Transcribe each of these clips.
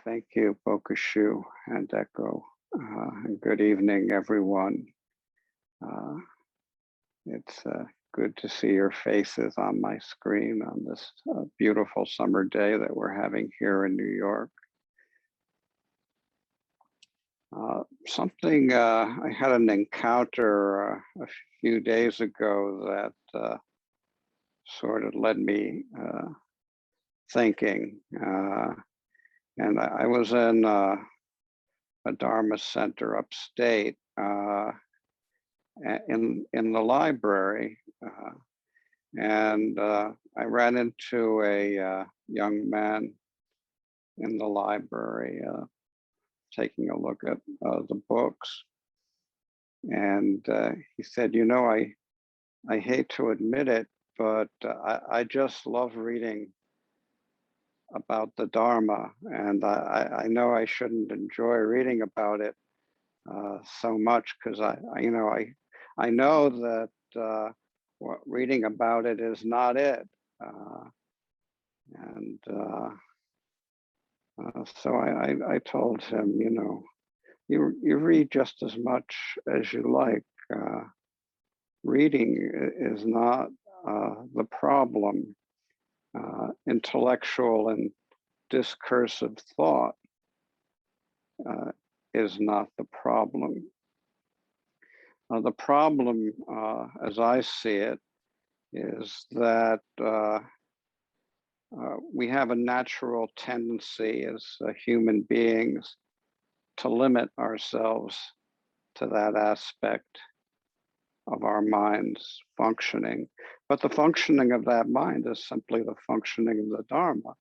Thank you, Bokushu and Echo. And good evening, everyone. It's good to see your faces on my screen on this beautiful summer day that we're having here in New York. I had an encounter a few days ago that sort of led me thinking. And I was in a Dharma center upstate in the library, and I ran into a young man in the library taking a look at the books, and he said, "You know, I hate to admit it, but I just love reading about the Dharma, and I know I shouldn't enjoy reading about it so much because I know that reading about it is not it, and so I told him, you know, you read just as much as you like. Reading is not the problem. Intellectual and discursive thought is not the problem. The problem, as I see it, is that we have a natural tendency as human beings to limit ourselves to that aspect of our mind's functioning. But the functioning of that mind is simply the functioning of the Dharma.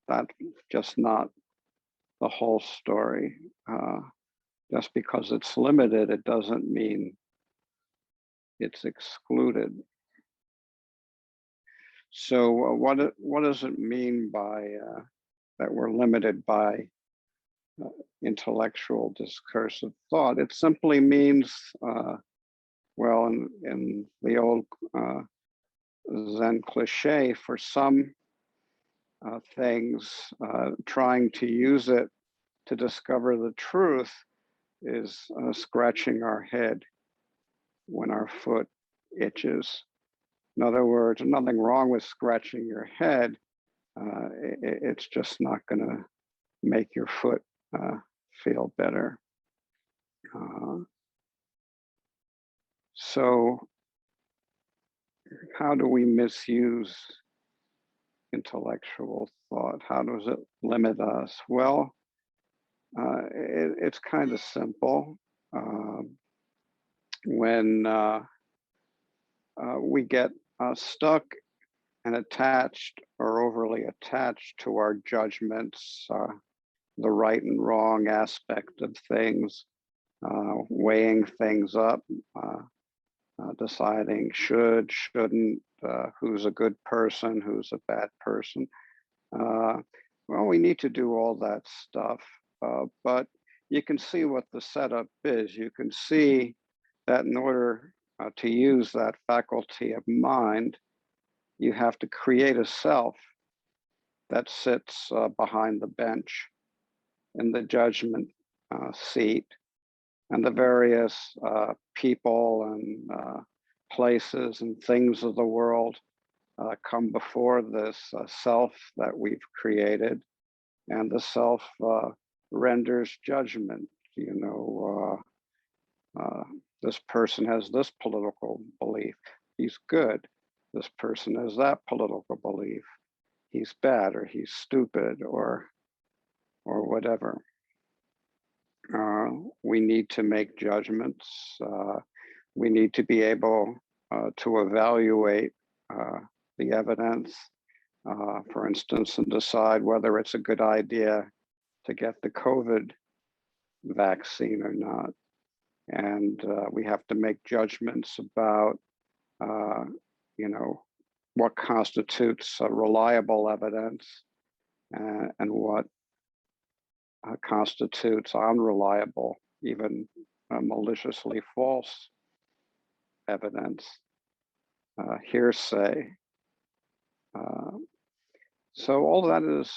That's just not the whole story. Just because it's limited, it doesn't mean it's excluded. So what does it mean by that we're limited by intellectual discursive thought? It simply means, well, in the old Zen cliche, for some things, trying to use it to discover the truth is scratching our head when our foot itches. In other words, nothing wrong with scratching your head. It's just not going to make your foot feel better. So how do we misuse intellectual thought? How does it limit us? Well, it's kind of simple. When we get stuck and attached or overly attached to our judgments, the right and wrong aspect of things, weighing things up, deciding should, shouldn't, who's a good person, who's a bad person. Well, we need to do all that stuff, but you can see what the setup is. You can see that in order to use that faculty of mind, you have to create a self that sits behind the bench in the judgment seat, and the various people and places and things of the world come before this self that we've created, and the self renders judgment. You know, this person has this political belief, he's good. This person has that political belief, he's bad, or he's stupid, or whatever. We need to make judgments. We need to be able to evaluate the evidence, for instance, and decide whether it's a good idea to get the COVID vaccine or not. And we have to make judgments about, you know, what constitutes reliable evidence and what constitutes unreliable, even maliciously false evidence, hearsay. So all that is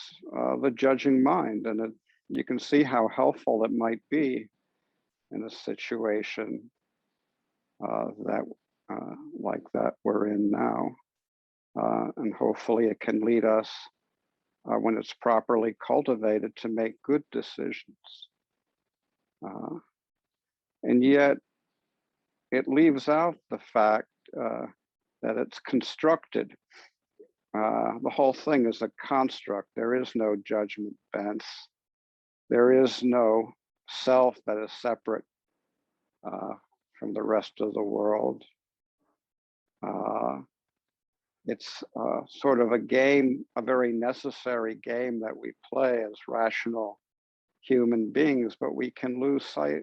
the judging mind, and you can see how helpful it might be in a situation that like that we're in now, and hopefully it can lead us when it's properly cultivated to make good decisions. Uh, and yet it leaves out the fact that it's constructed. The whole thing is a construct. There is no judgment bench. There is no self that is separate uh, from the rest of the world. Uh, it's sort of a game, a very necessary game that we play as rational human beings, but we can lose sight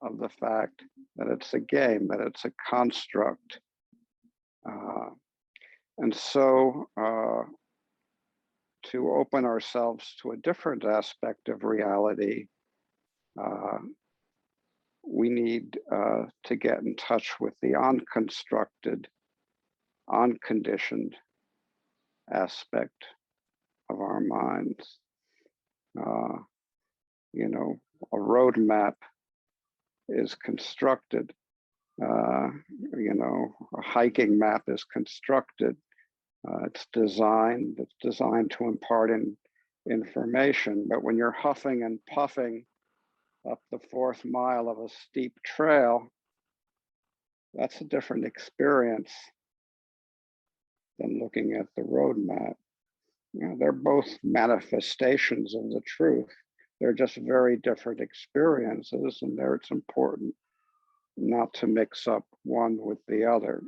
of the fact that it's a game, that it's a construct. And so to open ourselves to a different aspect of reality, uh, we need to get in touch with the unconstructed, unconditioned aspect of our minds. Uh, you know, a roadmap is constructed. You know, a hiking map is constructed. It's designed to impart information. But when you're huffing and puffing up the 4th mile of a steep trail, that's a different experience than looking at the roadmap. You know, they're both manifestations of the truth. They're just very different experiences, and there it's important not to mix up one with the other.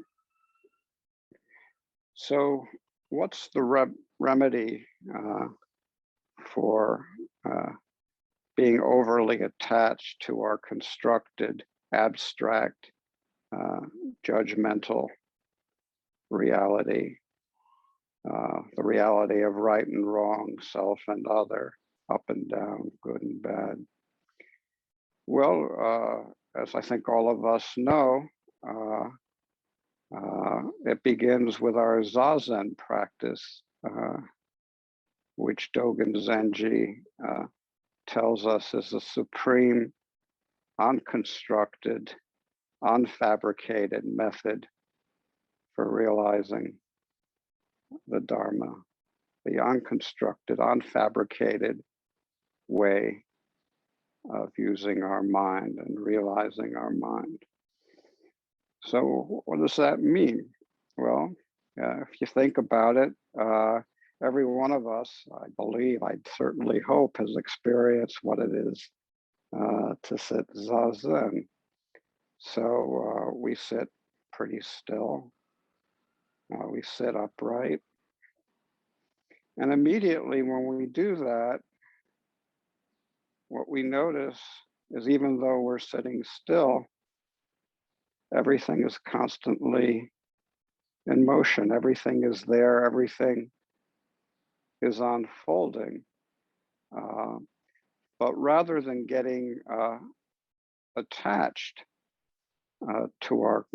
So, what's the remedy for being overly attached to our constructed, abstract, judgmental reality, the reality of right and wrong, self and other, up and down, good and bad? Well, as I think all of us know, it begins with our zazen practice, which Dogen Zenji tells us is a supreme, unconstructed, unfabricated method for realizing the Dharma, the unconstructed, unfabricated way of using our mind and realizing our mind. So, what does that mean? Well, if you think about it, every one of us, I believe, I certainly hope, has experienced what it is to sit zazen. So we sit pretty still, we sit upright. And immediately when we do that, what we notice is even though we're sitting still, everything is constantly in motion. Everything is there. Everything is unfolding. But rather than getting attached to our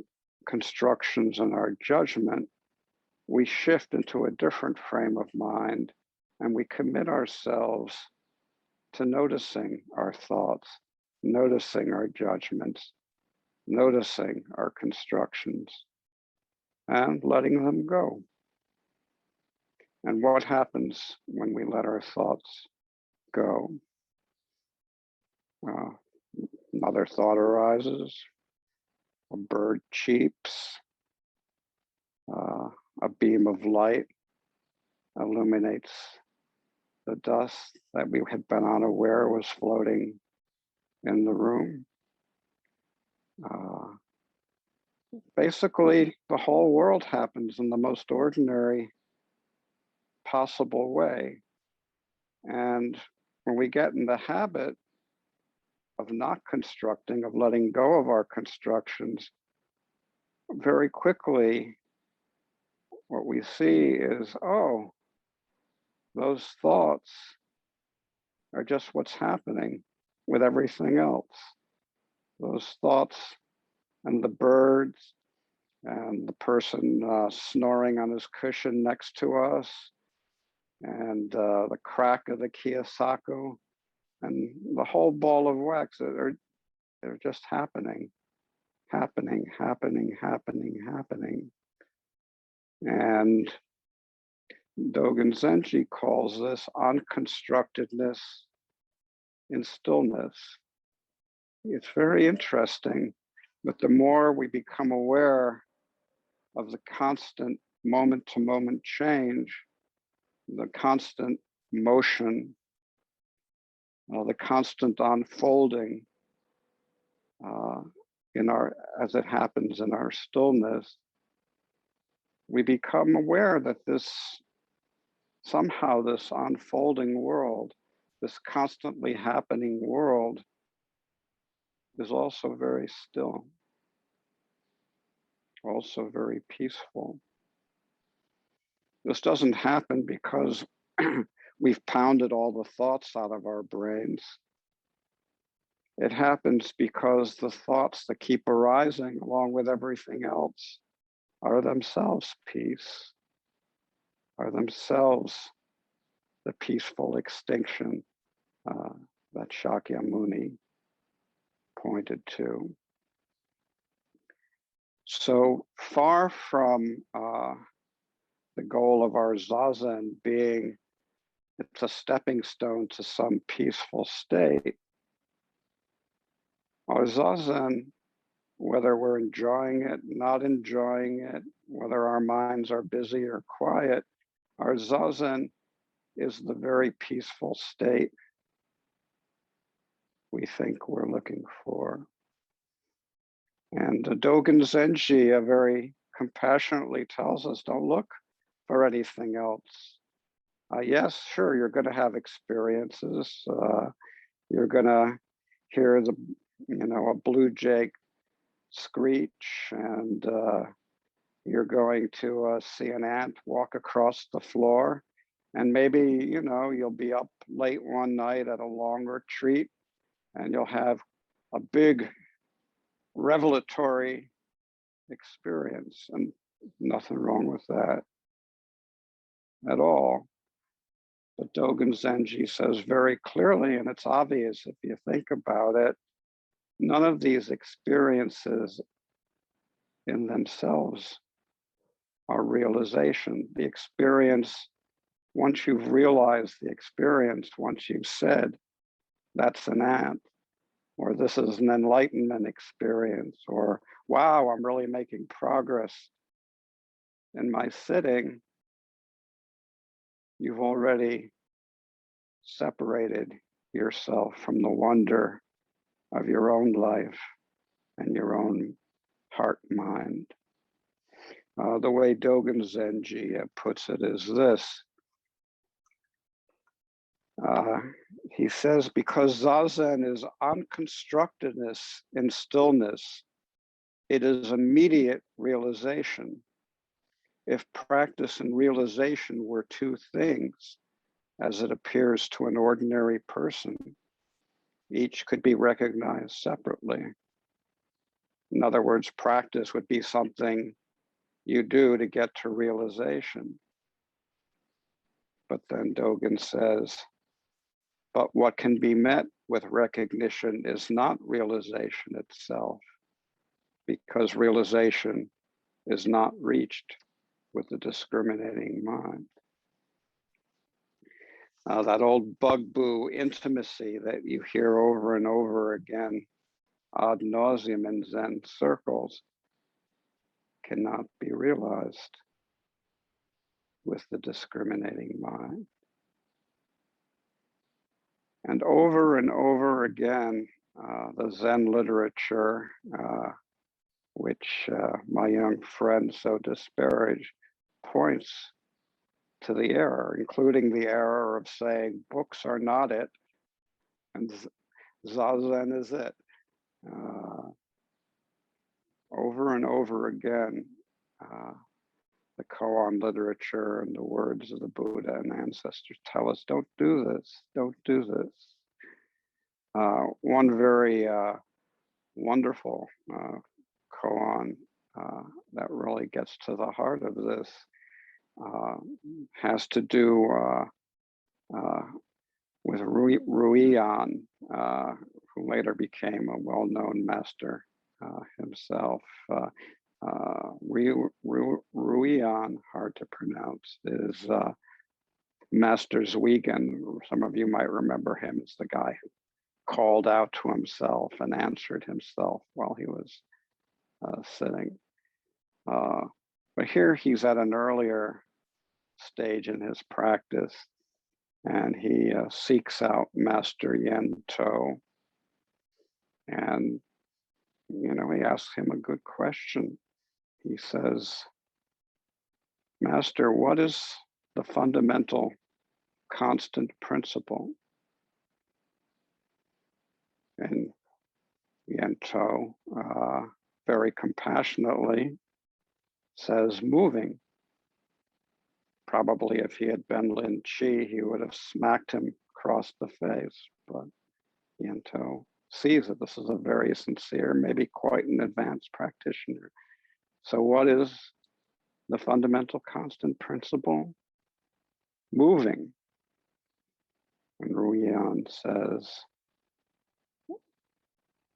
constructions and our judgment, we shift into a different frame of mind and we commit ourselves to noticing our thoughts, noticing our judgments, noticing our constructions, and letting them go. And what happens when we let our thoughts go? Another thought arises, a bird cheeps, a beam of light illuminates the dust that we had been unaware was floating in the room. Basically, the whole world happens in the most ordinary possible way. And when we get in the habit of not constructing, of letting go of our constructions, very quickly, what we see is, oh, those thoughts are just what's happening with everything else. Those thoughts and the birds and the person snoring on his cushion next to us and the crack of the Kiyosaku, and the whole ball of wax. They're just happening, happening, happening, happening, happening. And Dogen Zenji calls this unconstructedness in stillness. It's very interesting, but the more we become aware of the constant moment-to-moment change, the constant motion, the constant unfolding as it happens in our stillness, we become aware that somehow this unfolding world, this constantly happening world, is also very still, also very peaceful. This doesn't happen because we've pounded all the thoughts out of our brains. It happens because the thoughts that keep arising along with everything else are themselves peace, are themselves the peaceful extinction that Shakyamuni pointed to. So far from the goal of our zazen being it's a stepping stone to some peaceful state, our zazen, whether we're enjoying it, not enjoying it, whether our minds are busy or quiet, our zazen is the very peaceful state we think we're looking for. And Dogen Zenji very compassionately tells us, don't look for anything else. Yes, sure, you're going to have experiences. You're going to hear a blue jay screech, and you're going to see an ant walk across the floor. And maybe, you'll be up late one night at a long retreat, and you'll have a big revelatory experience, and nothing wrong with that at all. But Dogen Zenji says very clearly, and it's obvious if you think about it, none of these experiences in themselves are realization. The experience, once you've realized the experience, once you've said, that's an ant, or this is an enlightenment experience, or wow, I'm really making progress in my sitting, you've already separated yourself from the wonder of your own life and your own heart mind. The way Dogen Zenji puts it is this. He says, because zazen is unconstructedness in stillness, it is immediate realization. If practice and realization were two things, as it appears to an ordinary person, each could be recognized separately. In other words, practice would be something you do to get to realization. But then Dogen says, but what can be met with recognition is not realization itself, because realization is not reached with the discriminating mind. That old bugaboo intimacy that you hear over and over again ad nauseum in Zen circles cannot be realized with the discriminating mind. And over again, the Zen literature, which my young friend so disparaged, points to the error, including the error of saying books are not it, and zazen is it. Over and over again, the koan literature and the words of the Buddha and ancestors tell us, don't do this, don't do this. One very wonderful koan that really gets to the heart of this has to do with Ryotan, who later became a well-known master himself. Ryotan, hard to pronounce, is Master Zwegan. Some of you might remember him as the guy who called out to himself and answered himself while he was sitting. But here he's at an earlier stage in his practice, and he seeks out Master Yento, and he asks him a good question. He says, "Master, what is the fundamental constant principle?" And Yento, very compassionately, says, "Moving." Probably if he had been Lin Chi, he would have smacked him across the face, but Yento sees that this is a very sincere, maybe quite an advanced practitioner. So what is the fundamental constant principle? Moving. And Ryotan says,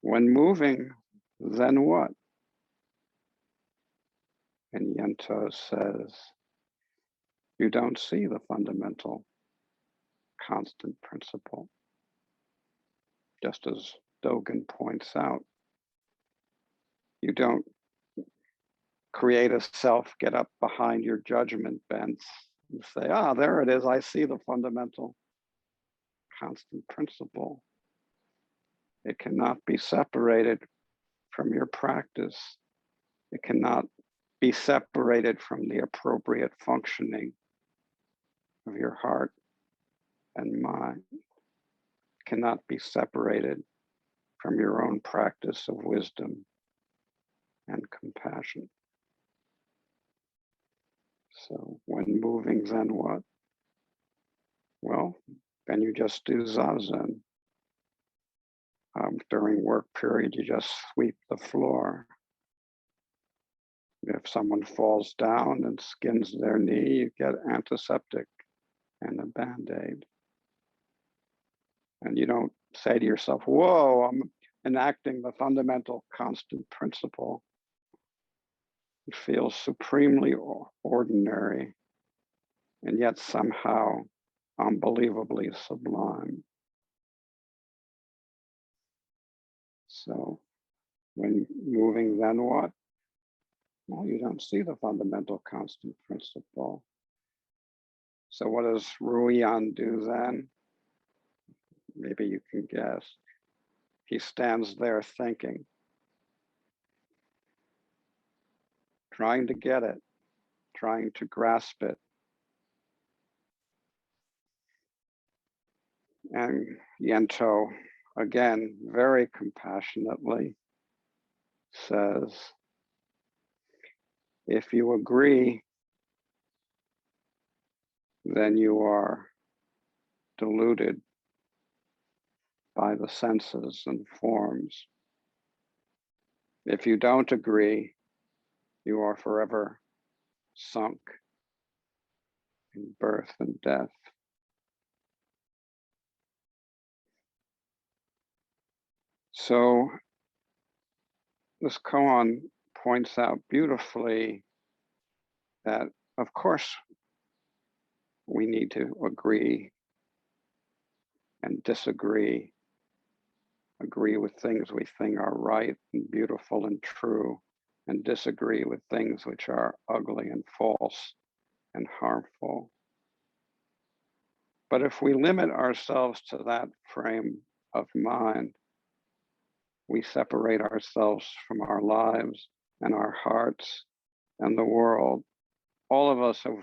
when moving, then what? And Yento says, you don't see the fundamental constant principle. Just as Dogen points out, you don't create a self, get up behind your judgment bench and say, there it is, I see the fundamental constant principle. It cannot be separated from your practice. It cannot be separated from the appropriate functioning of your heart and mind. It cannot be separated from your own practice of wisdom and compassion. So when moving, then what? Well, then you just do zazen. During work period, you just sweep the floor. If someone falls down and skins their knee, you get antiseptic and a Band-Aid. And you don't say to yourself, whoa, I'm enacting the fundamental constant principle. It feels supremely ordinary and yet somehow unbelievably sublime. So when moving, then what? Well, you don't see the fundamental constant principle. So what does Ryotan do then? Maybe you can guess. He stands there thinking, trying to get it, trying to grasp it. And Yento, again, very compassionately says, if you agree, then you are deluded by the senses and forms. If you don't agree, you are forever sunk in birth and death. So this koan points out beautifully that, of course, we need to agree and disagree, agree with things we think are right and beautiful and true, and disagree with things which are ugly and false and harmful. But if we limit ourselves to that frame of mind, we separate ourselves from our lives and our hearts and the world. All of us have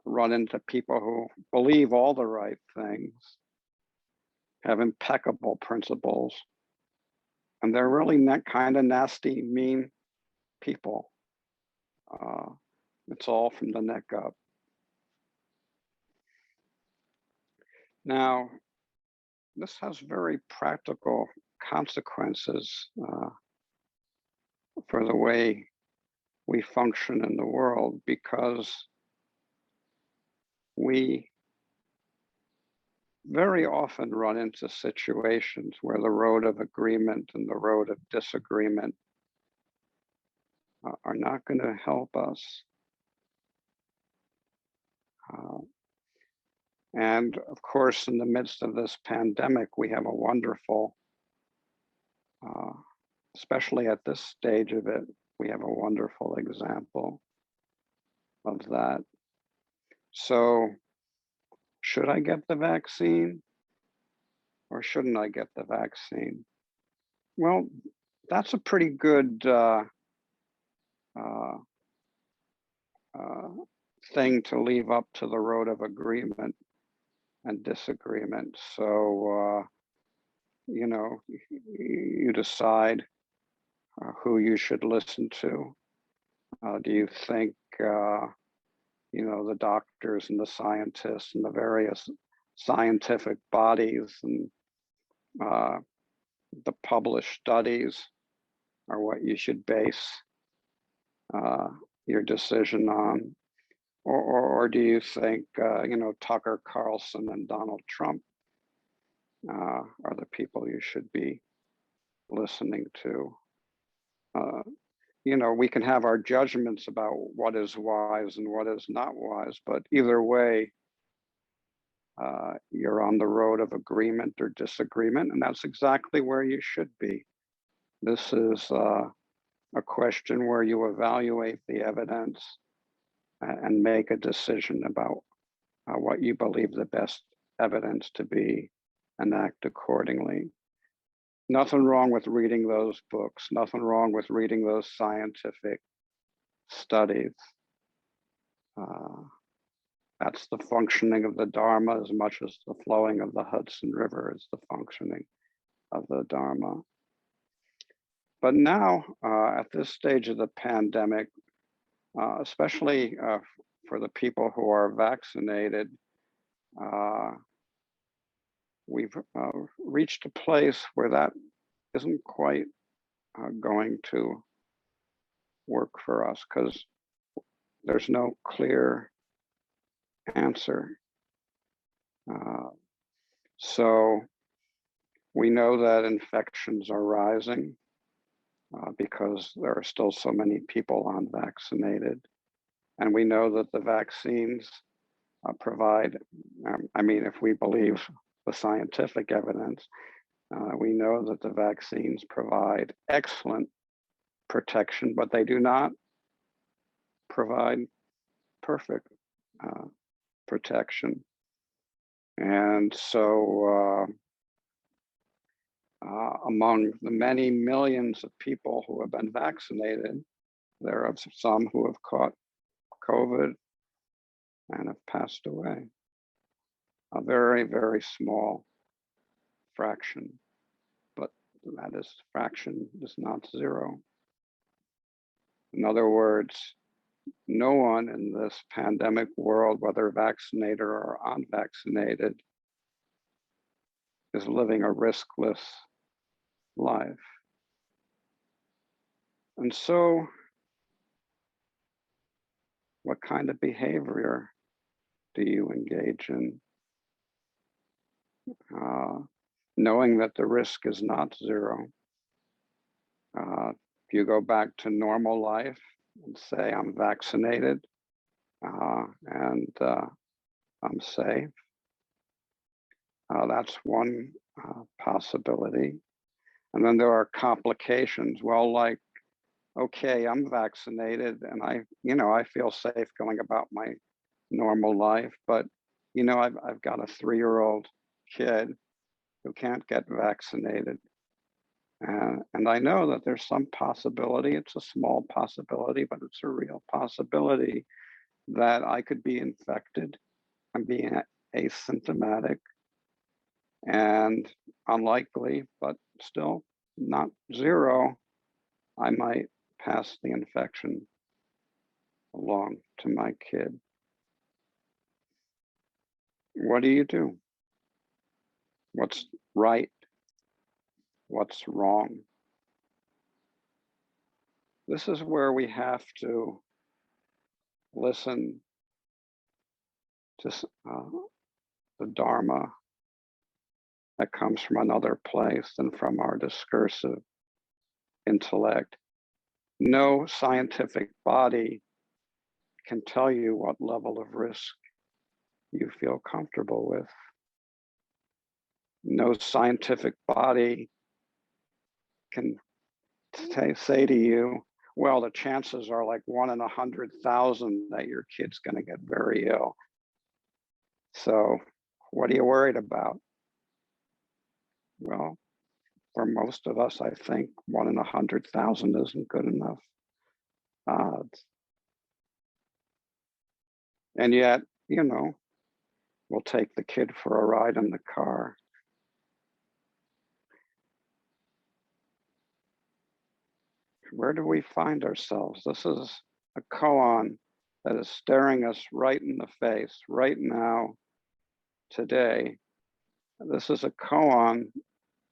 run into people who believe all the right things, have impeccable principles, and they're really kind of nasty, mean people. It's all from the neck up. Now, this has very practical consequences for the way we function in the world, because we very often run into situations where the road of agreement and the road of disagreement are not going to help us. Uh, and of course, in the midst of this pandemic, we have a wonderful, uh, especially at this stage of it, we have a wonderful example of that. So, should I get the vaccine or shouldn't I get the vaccine? Well, that's a pretty good uh, uh, thing to leave up to the road of agreement and disagreement. So, you decide who you should listen to. Do you think, the doctors and the scientists and the various scientific bodies and uh, the published studies are what you should base uh, your decision on? Or do you think, Tucker Carlson and Donald Trump are the people you should be listening to? Uh, we can have our judgments about what is wise and what is not wise, but either way, you're on the road of agreement or disagreement, and that's exactly where you should be. This is a question where you evaluate the evidence and make a decision about what you believe the best evidence to be and act accordingly. Nothing wrong with reading those books, nothing wrong with reading those scientific studies. Uh, that's the functioning of the Dharma as much as the flowing of the Hudson River is the functioning of the Dharma. But now, at this stage of the pandemic, especially for the people who are vaccinated, uh, we've reached a place where that isn't quite going to work for us because there's no clear answer. So we know that infections are rising because there are still so many people unvaccinated. And we know that the vaccines provide, if we believe the scientific evidence, we know that the vaccines provide excellent protection, but they do not provide perfect protection. And so among the many millions of people who have been vaccinated, there are some who have caught COVID and have passed away. A very, very small fraction, but that is fraction is not zero. In other words, no one in this pandemic world, whether vaccinated or unvaccinated, is living a riskless life. And so, what kind of behavior do you engage in? Knowing that the risk is not zero. If you go back to normal life and say, I'm vaccinated and I'm safe, that's one possibility. And then there are complications. Well, like, okay, I'm vaccinated and I feel safe going about my normal life, but I've got a 3-year-old kid who can't get vaccinated. And I know that there's some possibility, it's a small possibility, but it's a real possibility that I could be infected and be asymptomatic and unlikely, but still not zero, I might pass the infection along to my kid. What do you do? What's right? What's wrong? This is where we have to listen just the Dharma that comes from another place than from our discursive intellect. No scientific body can tell you what level of risk you feel comfortable with. No scientific body can say to you, well, the chances are like 1 in 100,000 that your kid's going to get very ill. So what are you worried about? Well, for most of us, I think 1 in 100,000 isn't good enough odds. And yet, we'll take the kid for a ride in the car. Where do we find ourselves? This is a koan that is staring us right in the face right now, today. This is a koan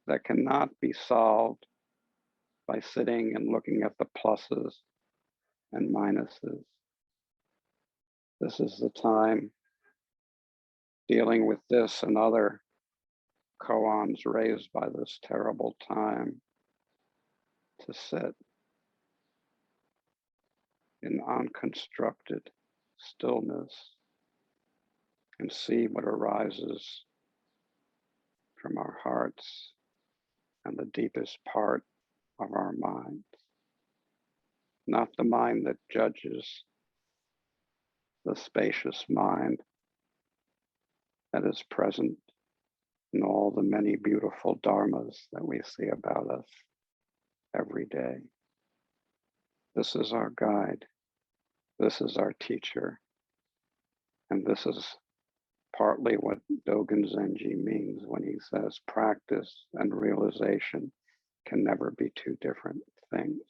that cannot be solved by sitting and looking at the pluses and minuses. This is the time dealing with this and other koans raised by this terrible time to sit in unconstructed stillness and see what arises from our hearts and the deepest part of our minds. Not the mind that judges, the spacious mind that is present in all the many beautiful dharmas that we see about us every day. This is our guide. This is our teacher. And this is partly what Dogen Zenji means when he says practice and realization can never be two different things.